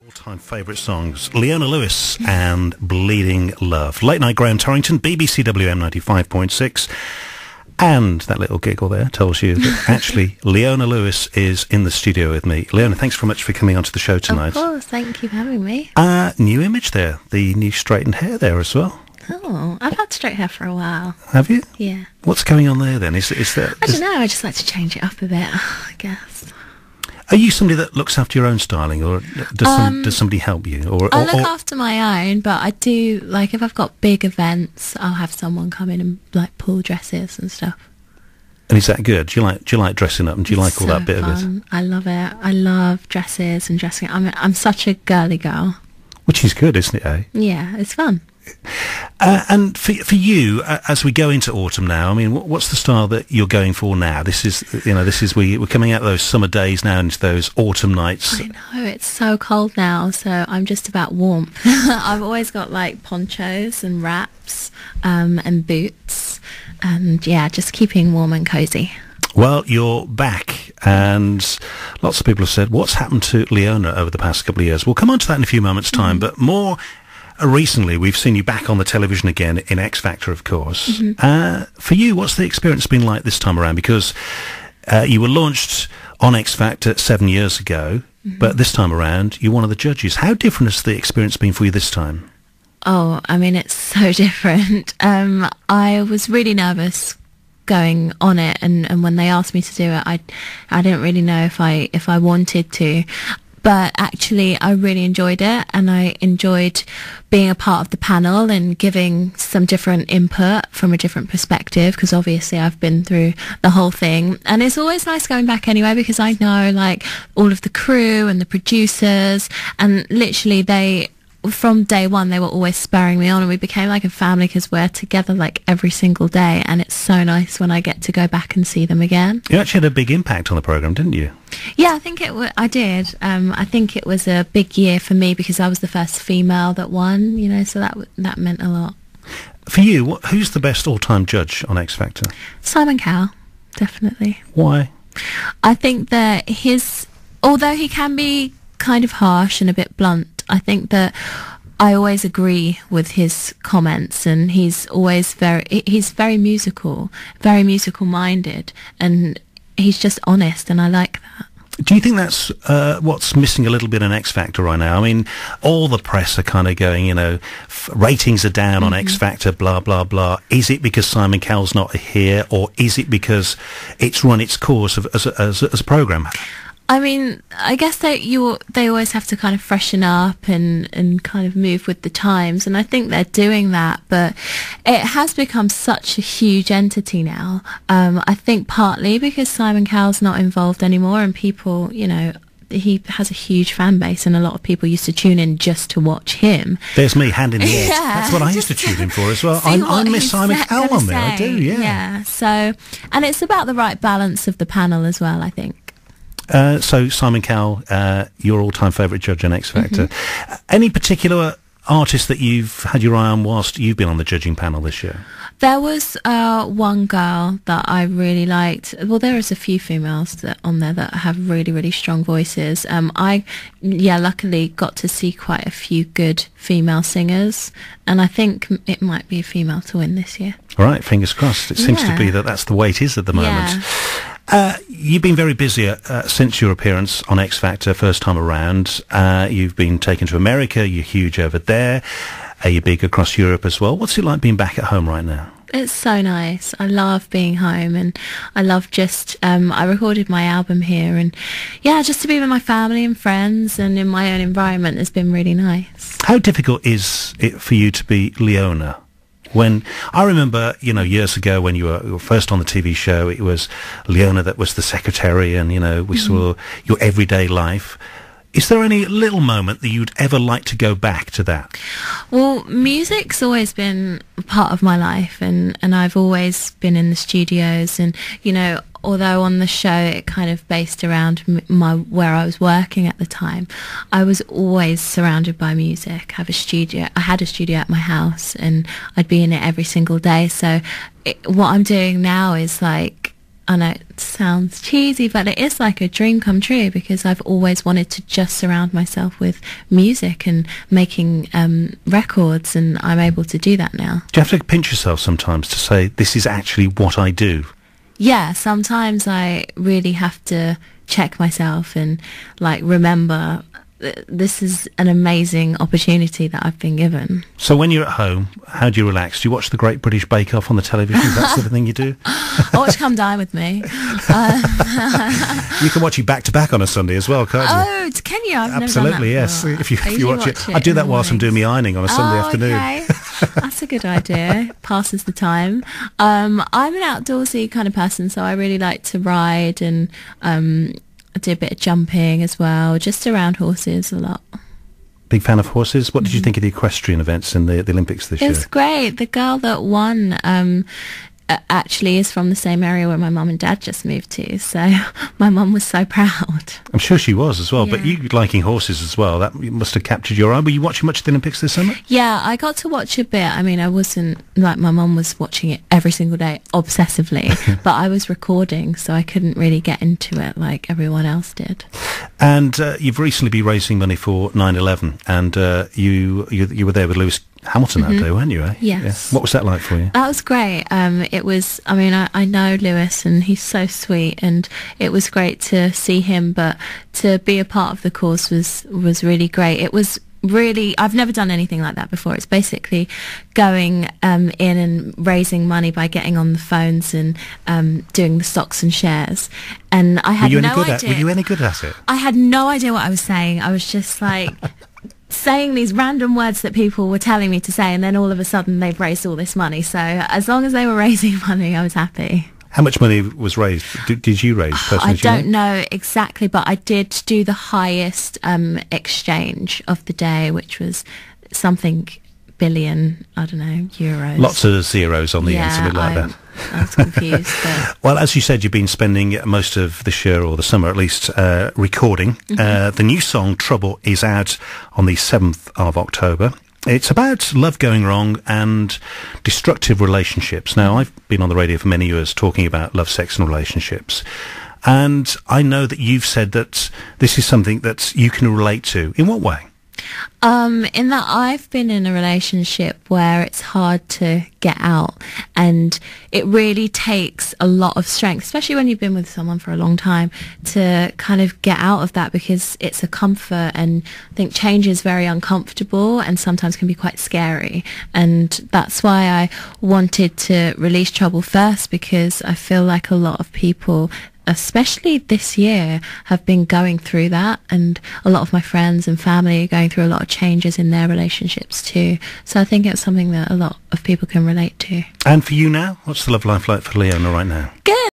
All-time favourite songs, Leona Lewis and Bleeding Love. Late night Graham Torrington, BBC WM 95.6. And that little giggle there tells you that actually Leona Lewis is in the studio with me. Leona, thanks very much for coming onto the show tonight. Of course, thank you for having me. New image there, the new straightened hair there as well. Oh, I've had straight hair for a while. Have you? Yeah. What's going on there then? Is there? I don't know, I just like to change it up a bit, I guess. Are you somebody that looks after your own styling, or does somebody help you? I look after my own, but I do, like, if I've got big events, I'll have someone come in and, like, pull dresses and stuff. And is that good? Do you like dressing up, and do you like all that bit of it? I love it. I love dresses and dressing. I'm such a girly girl. Which is good, isn't it, eh? Yeah, it's fun. And for you, as we go into autumn now, I mean, what's the style that you're going for now? This is we're coming out of those summer days now into those autumn nights. I know, it's so cold now, so I'm just about warmth. I've always got like ponchos and wraps and boots, and yeah, just keeping warm and cozy. Well, you're back, and lots of people have said, what's happened to Leona over the past couple of years? We'll come on to that in a few moments' time, but more recently we've seen you back on the television again in X Factor, of course. For you, what's the experience been like this time around? Because you were launched on X Factor 7 years ago, but this time around you're one of the judges. How different has the experience been for you this time? Oh, I mean, it's so different. I was really nervous going on it, and when they asked me to do it, I didn't really know if I wanted to. But actually, I really enjoyed it, and I enjoyed being a part of the panel and giving some different input from a different perspective, because obviously I've been through the whole thing. And it's always nice going back anyway, because I know, like, all of the crew and the producers, and literally from day one, they were always spurring me on, and we became like a family because we're together like every single day, and it's so nice when I get to go back and see them again. You actually had a big impact on the programme, didn't you? Yeah, I think I did. I think it was a big year for me because I was the first female that won, you know, so that meant a lot. For you, who's the best all-time judge on X Factor? Simon Cowell, definitely. Why? I think that although he can be kind of harsh and a bit blunt, I think that I always agree with his comments, and he's very musical minded, and he's just honest, and I like that. Do you think that's what's missing a little bit in X Factor right now? I mean, all the press are kind of going, you know, ratings are down on X Factor, blah, blah, blah. Is it because Simon Cowell's not here, or is it because it's run its course as a programme? I mean, I guess they always have to kind of freshen up and kind of move with the times, and I think they're doing that, but it has become such a huge entity now. I think partly because Simon Cowell's not involved anymore, and people, you know, he has a huge fan base, and a lot of people used to tune in just to watch him. There's me, hand in the air. Yeah, that's what I used to tune in for as well. I miss Simon Cowell on there, I do, yeah. Yeah, so, and it's about the right balance of the panel as well, I think. So Simon Cowell, your all-time favourite judge on X Factor. Any particular artist that you've had your eye on whilst you've been on the judging panel this year? There was one girl that I really liked. Well, there is a few females on there that have really, really strong voices. I luckily got to see quite a few good female singers, and I think it might be a female to win this year. All right, fingers crossed. It seems to be that's the way it is at the moment. Yeah. You've been very busy since your appearance on X Factor first time around. You've been taken to America. You're huge over there. You're big across Europe as well. What's it like being back at home right now? It's so nice. I love being home, and I love just, I recorded my album here, and yeah, just to be with my family and friends and in my own environment has been really nice. How difficult is it for you to be Leona? When I remember, you know, years ago when you were first on the TV show, it was Leona that was the secretary, and, you know, we saw your everyday life. Is there any little moment that you'd ever like to go back to that? Well, music's always been a part of my life, and I've always been in the studios, and, you know, although on the show it kind of based around where I was working at the time, I was always surrounded by music. I had a studio at my house, and I'd be in it every single day. So what I'm doing now is like I know it sounds cheesy, but it is like a dream come true, because I've always wanted to just surround myself with music and making records, and I'm able to do that now. Do you have to pinch yourself sometimes to say, this is actually what I do? Yeah, sometimes I really have to check myself and like remember this is an amazing opportunity that I've been given. So when you're at home, how do you relax? Do you watch the Great British Bake Off on the television? Is that sort of thing you do? I watch Come Dine With Me. You can watch it back to back on a Sunday as well, can't you? Oh, can you? I've Absolutely, never done that yes. before. If you watch it. I do that whilst I'm doing my ironing on a Sunday afternoon. Okay. That's a good idea. Passes the time. I'm an outdoorsy kind of person, so I really like to ride, and I do a bit of jumping as well, just around horses a lot. Big fan of horses. What did you think of the equestrian events in the Olympics this year? It was great. The girl that won actually is from the same area where my mum and dad just moved to, so my mum was so proud. I'm sure she was as well, Yeah. but you liking horses as well, that must have captured your eye. Were you watching much of the Olympics this summer? Yeah, I got to watch a bit. I mean, I wasn't, like my mum was watching it every single day, obsessively, but I was recording, so I couldn't really get into it like everyone else did. And you've recently been raising money for 9/11, and you were there with Lewis Hamilton that day, weren't you? Eh? Yes. Yeah. What was that like for you? That was great. It was, I mean, I know Lewis and he's so sweet, and it was great to see him, but to be a part of the cause was really great. It was really, I've never done anything like that before. It's basically going in and raising money by getting on the phones and doing the stocks and shares. And I had no idea. Were you any good at it? I had no idea what I was saying. I was just like saying these random words that people were telling me to say, and then all of a sudden they've raised all this money. So as long as they were raising money, I was happy. How much money was raised? Did you raise personally? I don't know exactly, but I did do the highest exchange of the day, which was something billion, I don't know, euros. Lots of zeros on the end, something like that. I was confused. But Well, as you said, you've been spending most of this year, or the summer at least, recording. The new song, Trouble, is out on the 7th of October. It's about love going wrong and destructive relationships. Now, I've been on the radio for many years talking about love, sex and relationships. And I know that you've said that this is something that you can relate to. In what way? In that I've been in a relationship where it's hard to get out, and it really takes a lot of strength, especially when you've been with someone for a long time, to kind of get out of that, because it's a comfort, and I think change is very uncomfortable and sometimes can be quite scary. And that's why I wanted to release Trouble first, because I feel like a lot of people, especially this year, have been going through that, and a lot of my friends and family are going through a lot of changes in their relationships too. So I think it's something that a lot of people can relate to. And for you now, what's the love life like for Leona right now? Good.